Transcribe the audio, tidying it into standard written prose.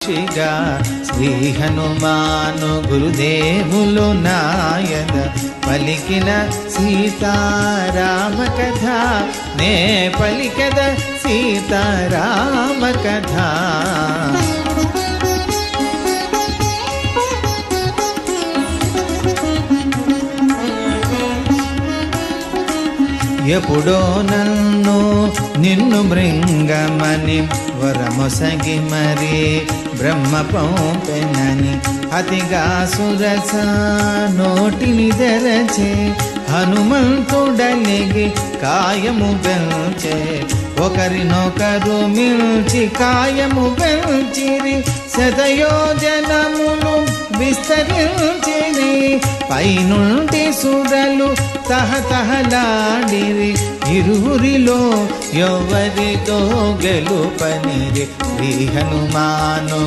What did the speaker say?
సాక్షిగా శ్రీ హనుమాను గురుదేవులు నాయద పలికిన సీతారామ కథ నే పలికద సీతారామ కథ. ఎప్పుడో నన్ను నిన్ను మృంగమని వరమొసగి మరి బ్రహ్మ పంపెనని అతిగా సురస నోటిని తెరచే హనుమంతుడలిగి కాయము పెంచే ఒకరినొకరు మిల్చి కాయము పెంచిరి శతయోజనములు విస్తరించిరి పైనుండి సురలు తహతహలాడిరి ఇరువురిలో ఎవరితో గెలుపనిరి శ్రీ హనుమాను